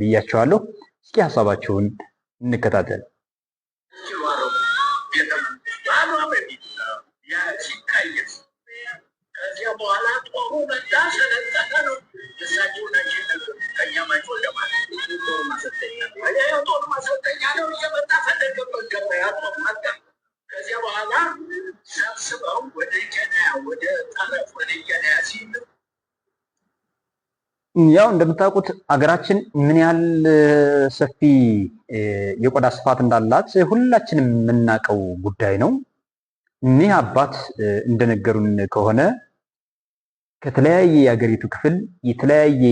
ብያቸዋለሁ። እስኪ ሀሳባችሁን እንከታተል። ከዚያ በኋላ ጦሩ መጣ፣ ሰለጠነ ነው እሳቸው ናቸው ጦር ማሰልጠኛ ነው እየመጣ ፈለገበት ገበያ ጦር መጣ። ከዚያ በኋላ ሰብስበው ወደ ኬንያ ወደ ጠረፍ ወደ ኬንያ ሲሉ ያው እንደምታውቁት አገራችን ምን ያህል ሰፊ የቆዳ ስፋት እንዳላት ሁላችንም የምናውቀው ጉዳይ ነው። እኒህ አባት እንደነገሩን ከሆነ ከተለያየ የሀገሪቱ ክፍል የተለያየ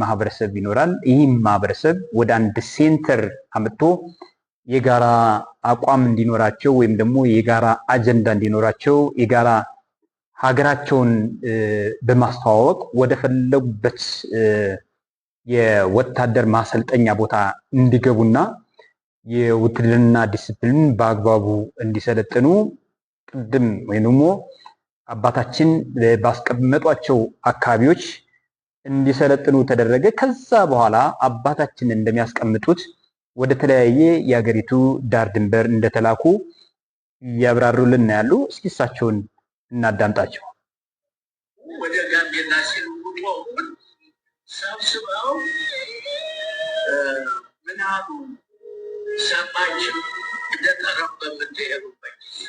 ማህበረሰብ ይኖራል። ይህም ማህበረሰብ ወደ አንድ ሴንተር አምጥቶ የጋራ አቋም እንዲኖራቸው ወይም ደግሞ የጋራ አጀንዳ እንዲኖራቸው የጋራ ሀገራቸውን በማስተዋወቅ ወደ ፈለጉበት የወታደር ማሰልጠኛ ቦታ እንዲገቡና የውትድርና ዲስፕሊን በአግባቡ እንዲሰለጥኑ ቅድም ወይም ደግሞ አባታችን ባስቀመጧቸው አካባቢዎች እንዲሰለጥኑ ተደረገ። ከዛ በኋላ አባታችን እንደሚያስቀምጡት ወደ ተለያየ የሀገሪቱ ዳር ድንበር እንደተላኩ እያብራሩልን ያሉ። እስኪ እሳቸውን እናዳምጣቸው። ወደ ጋምቤላ ሲልኩ ሰብስበው ምናሉ ሰማችሁ እንደጠረፍ በምትሄዱበት ጊዜ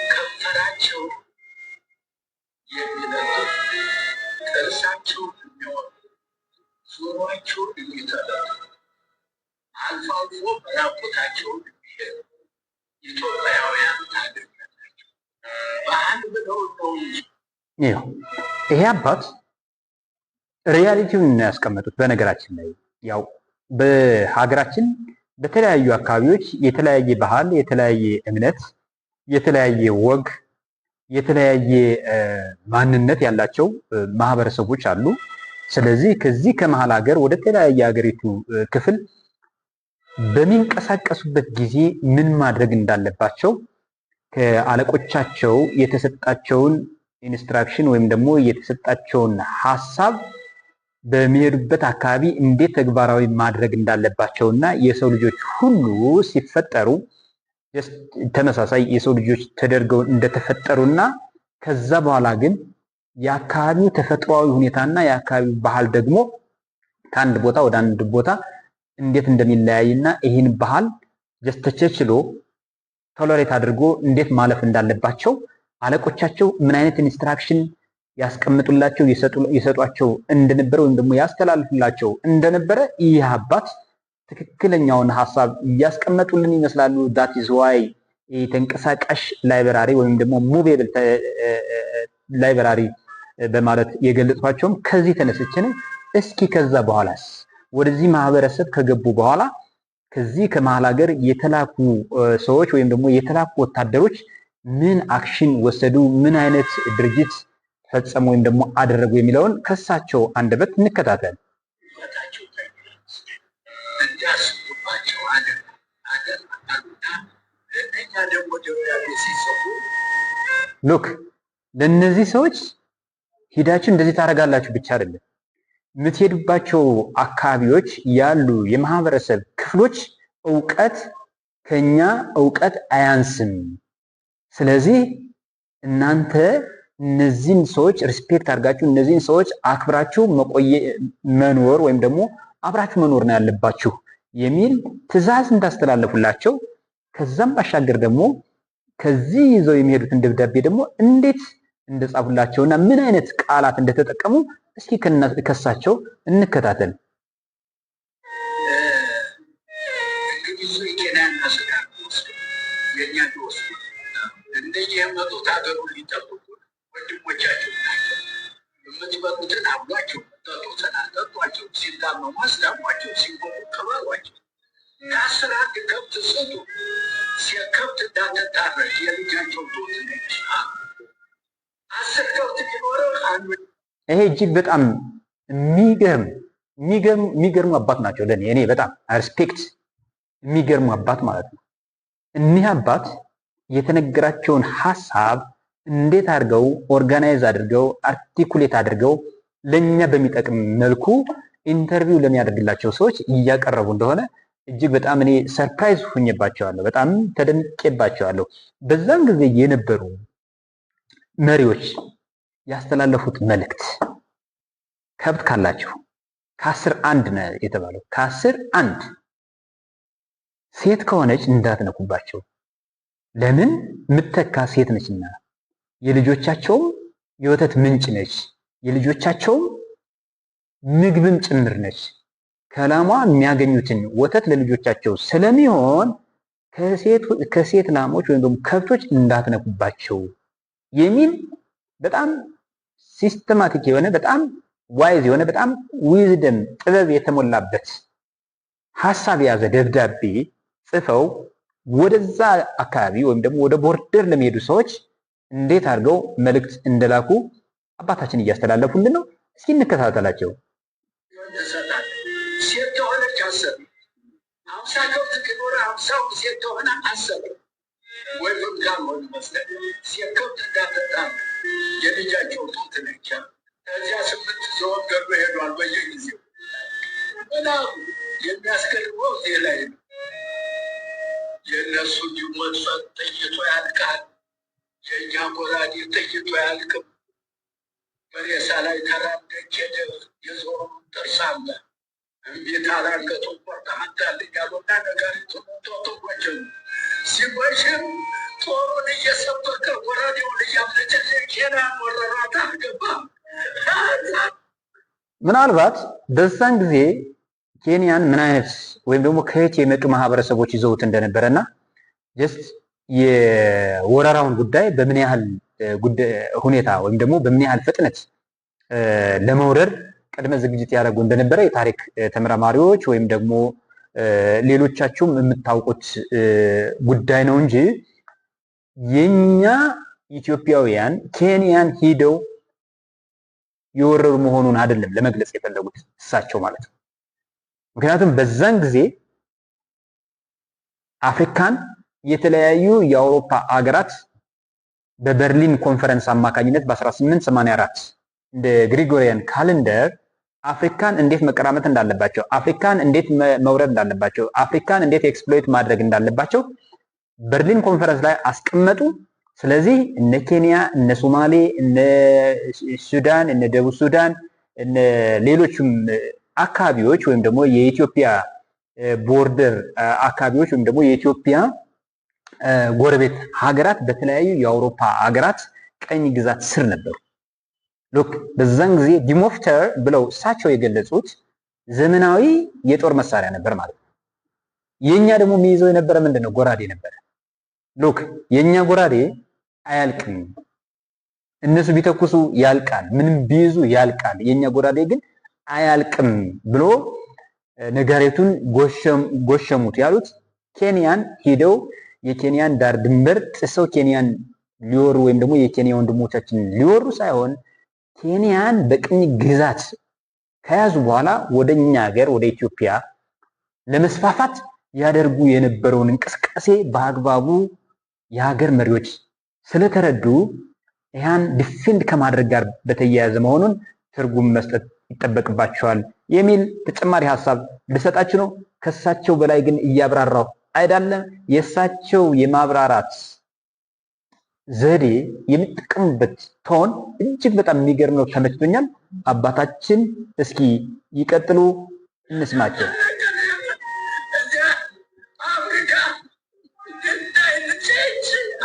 ከንፈራቸው የሚለጡ ጥርሳቸው የሚወጡ ጆሮአቸውን የሚተለጡ አልፎ አልፎ ራቁታቸውን የሚሄዱ ኢትዮጵያውያን ታገኛላችሁ። ባህል ብለው ነው እንጂ ይሄ አባት ሪያሊቲውን ያስቀመጡት። በነገራችን ላይ ያው በሀገራችን በተለያዩ አካባቢዎች የተለያየ ባህል፣ የተለያየ እምነት፣ የተለያየ ወግ፣ የተለያየ ማንነት ያላቸው ማህበረሰቦች አሉ። ስለዚህ ከዚህ ከመሀል ሀገር ወደ ተለያየ ሀገሪቱ ክፍል በሚንቀሳቀሱበት ጊዜ ምን ማድረግ እንዳለባቸው ከአለቆቻቸው የተሰጣቸውን ኢንስትራክሽን ወይም ደግሞ የተሰጣቸውን ሀሳብ በሚሄዱበት አካባቢ እንዴት ተግባራዊ ማድረግ እንዳለባቸውና የሰው ልጆች ሁሉ ሲፈጠሩ ተመሳሳይ የሰው ልጆች ተደርገው እንደተፈጠሩና ከዛ በኋላ ግን የአካባቢው ተፈጥሯዊ ሁኔታና የአካባቢው ባህል ደግሞ ከአንድ ቦታ ወደ አንድ ቦታ እንዴት እንደሚለያይና ይህን ባህል ተቻችሎ ቶለሬት አድርጎ እንዴት ማለፍ እንዳለባቸው አለቆቻቸው ምን አይነት ኢንስትራክሽን ያስቀምጡላቸው ይሰጧቸው እንደነበረ ወይም ደግሞ ያስተላልፉላቸው እንደነበረ ይህ አባት ትክክለኛውን ሀሳብ እያስቀመጡልን ይመስላሉ። ዳት ኢዝ ዋይ ተንቀሳቃሽ ላይብራሪ ወይም ደግሞ ሙቬብል ላይብራሪ በማለት የገለጿቸውም ከዚህ ተነስቼ ነው። እስኪ ከዛ በኋላስ ወደዚህ ማህበረሰብ ከገቡ በኋላ ከዚህ ከመሀል ሀገር የተላኩ ሰዎች ወይም ደግሞ የተላኩ ወታደሮች ምን አክሽን ወሰዱ፣ ምን አይነት ድርጊት ፈጸሙ ወይም ደግሞ አደረጉ የሚለውን ከሳቸው አንደበት እንከታተል። ሉክ ለነዚህ ሰዎች ሂዳችሁ እንደዚህ ታደርጋላችሁ ብቻ አይደለም፣ የምትሄዱባቸው አካባቢዎች ያሉ የማህበረሰብ ክፍሎች እውቀት ከኛ እውቀት አያንስም። ስለዚህ እናንተ እነዚህን ሰዎች ሪስፔክት አድርጋችሁ እነዚህን ሰዎች አክብራችሁ መኖር ወይም ደግሞ አብራችሁ መኖር ነው ያለባችሁ የሚል ትዕዛዝ እንዳስተላለፉላቸው ከዛም ባሻገር ደግሞ ከዚህ ይዘው የሚሄዱትን ደብዳቤ ደግሞ እንዴት እንደጻፉላቸውና ምን አይነት ቃላት እንደተጠቀሙ እስኪ ከሳቸው እንከታተል። እንደዚህ የመጡት ሀገሩን ሊጠብቁ ወንድሞቻቸው ናቸው። የምትበሉትን አብሏቸው፣ ጠጡትን አጠጧቸው፣ ሲታመሙ አስታሟቸው፣ ሲሞቱ ቅበሯቸው። ከአስር አንድ ከብት ስጡ። ከብት እንዳትታረድ የልጃቸው ጡት ነች። 10 ከብት ቢኖረው አንዱ ይሄ እጅግ በጣም የሚገርሙ አባት ናቸው። ለእኔ እኔ በጣም ሪስፔክት የሚገርሙ አባት ማለት ነው። እኒህ አባት የተነገራቸውን ሀሳብ እንዴት አድርገው ኦርጋናይዝ አድርገው አርቲኩሌት አድርገው ለኛ በሚጠቅም መልኩ ኢንተርቪው ለሚያደርግላቸው ሰዎች እያቀረቡ እንደሆነ እጅግ በጣም እኔ ሰርፕራይዝ ሆኜባቸዋለሁ። በጣም ተደንቄባቸዋለሁ። በዛን ጊዜ የነበሩ መሪዎች ያስተላለፉት መልእክት ከብት ካላችሁ ከ10 1 ነው የተባለው። ከ10 1 ሴት ከሆነች እንዳትነኩባቸው። ለምን? ምተካ ሴት ነችና፣ የልጆቻቸውም የወተት ምንጭ ነች፣ የልጆቻቸውም ምግብም ጭምር ነች። ከላሟ የሚያገኙትን ወተት ለልጆቻቸው ስለሚሆን ከሴት ላሞች ወይም ደግሞ ከብቶች እንዳትነኩባቸው የሚል በጣም ሲስተማቲክ የሆነ በጣም ዋይዝ የሆነ በጣም ዊዝደም ጥበብ የተሞላበት ሐሳብ የያዘ ደብዳቤ ጽፈው ወደዛ አካባቢ ወይም ደግሞ ወደ ቦርደር ለሚሄዱ ሰዎች እንዴት አድርገው መልእክት እንደላኩ አባታችን እያስተላለፉልን ነው። እስኪ እንከታተላቸው። ሴት ከሆነች 10 50 ከብት ቢኖር 50 ሴት ከሆነ 10 ወይም ካልሆነ መስለት ሴት ከብት እንዳትጣ የልጃቸው ጡት ነች። ከዚያ 8 ዘወን ገድሎ ሄዷል። በየጊዜው ምናም የሚያስገርመው እዚህ ላይ ነው። የእነሱ ዲሞት ጥይቶ ያልቃል፣ የእኛ ጎራዴ ጥይቶ ያልቅም። በሬሳ ላይ ተራደች ሄደ የዞሩ ጥርሳለ እንዴት አላንገቱ ቆርጠሃታል እያሉና ነጋሪቱን ቶቶቆችም ሲመሽም ጦሩን እየሰበከ ጎራዴውን እያመለጨ ኬና ወረራታ ገባ። ምናልባት በዛን ጊዜ ኬንያን ምን አይነት ወይም ደግሞ ከየት የመጡ ማህበረሰቦች ይዘውት እንደነበረና ጀስት የወረራውን ጉዳይ በምን ያህል ሁኔታ ወይም ደግሞ በምን ያህል ፍጥነት ለመውረር ቅድመ ዝግጅት ያደረጉ እንደነበረ የታሪክ ተመራማሪዎች ወይም ደግሞ ሌሎቻችሁም የምታውቁት ጉዳይ ነው እንጂ የኛ ኢትዮጵያውያን ኬንያን ሂደው የወረሩ መሆኑን አይደለም ለመግለጽ የፈለጉት እሳቸው ማለት ነው። ምክንያቱም በዛን ጊዜ አፍሪካን የተለያዩ የአውሮፓ አገራት በበርሊን ኮንፈረንስ አማካኝነት በ1884 እንደ ግሪጎሪያን ካሌንደር አፍሪካን እንዴት መቀራመት እንዳለባቸው፣ አፍሪካን እንዴት መውረድ እንዳለባቸው፣ አፍሪካን እንዴት ኤክስፕሎይት ማድረግ እንዳለባቸው በርሊን ኮንፈረንስ ላይ አስቀመጡ። ስለዚህ እነ ኬንያ፣ እነ ሶማሌ፣ እነ ሱዳን፣ እነ ደቡብ ሱዳን፣ እነ ሌሎችም አካባቢዎች ወይም ደግሞ የኢትዮጵያ ቦርደር አካባቢዎች ወይም ደግሞ የኢትዮጵያ ጎረቤት ሀገራት በተለያዩ የአውሮፓ ሀገራት ቀኝ ግዛት ስር ነበሩ። ሉክ በዛን ጊዜ ዲሞፍተር ብለው እሳቸው የገለጹት ዘመናዊ የጦር መሳሪያ ነበር ማለት ነው። የኛ ደግሞ የሚይዘው የነበረ ምንድነው? ጎራዴ ነበረ። ሉክ የኛ ጎራዴ አያልቅም። እነሱ ቢተኩሱ ያልቃል፣ ምንም ቢይዙ ያልቃል። የኛ ጎራዴ ግን አያልቅም ብሎ ነጋሪቱን ጎሸሙት ያሉት ኬንያን ሂደው የኬንያን ዳር ድንበር ጥሰው ኬንያን ሊወሩ ወይም ደግሞ የኬንያ ወንድሞቻችን ሊወሩ ሳይሆን ኬንያን በቅኝ ግዛት ከያዙ በኋላ ወደኛ ሀገር ወደ ኢትዮጵያ ለመስፋፋት ያደርጉ የነበረውን እንቅስቃሴ በአግባቡ የሀገር መሪዎች ስለተረዱ ያን ዲፌንድ ከማድረግ ጋር በተያያዘ መሆኑን ትርጉም መስጠት ይጠበቅባቸዋል የሚል ተጨማሪ ሀሳብ ልሰጣችሁ ነው። ከሳቸው በላይ ግን እያብራራው አይደለም። የእሳቸው የማብራራት ዘዴ የሚጠቀሙበት ቶን እጅግ በጣም የሚገርም ነው። ተመችቶኛል። አባታችን እስኪ ይቀጥሉ፣ እንስማቸው።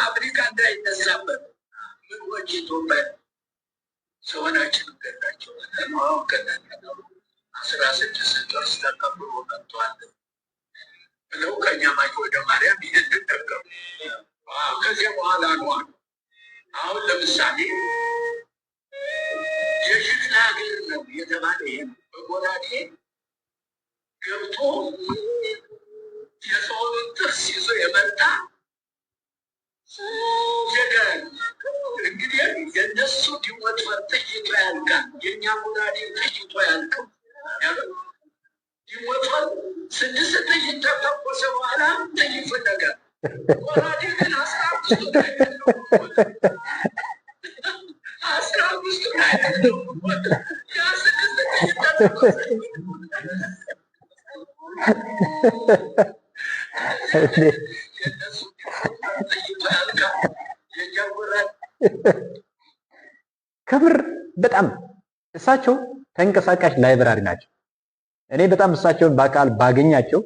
አፍሪካ እንዳይነሳበት ምን ወጪ ቶበት ሰውናችን ገዳቸው ነው። ከነገሩ 16 ጥርስ ተቀብሎ መጥቷል ብለው ከኛ ማጅ ወደ ማርያም ይደደቀው። ከዚያ በኋላ ነው አሁን ለምሳሌ የሽፍታ ሀገር ነው የተባለ ይሄ በጎራዴ ገብቶ የሰውን ጥርስ ይዞ የመጣ ጀገን እንግዲህ የነሱ ዲሞት ጥይቶ ያልቃል፣ የኛ ጎራዴ ጥይቶ ያልቅም። ዲሞት 6 ጥይት ተተኮሰ በኋላ ጥይት ፈለገ። ጎራዴ ግን 15 ላይ ነው። ክብር በጣም እሳቸው ተንቀሳቃሽ ላይብራሪ ናቸው። እኔ በጣም እሳቸውን በአካል ባገኛቸው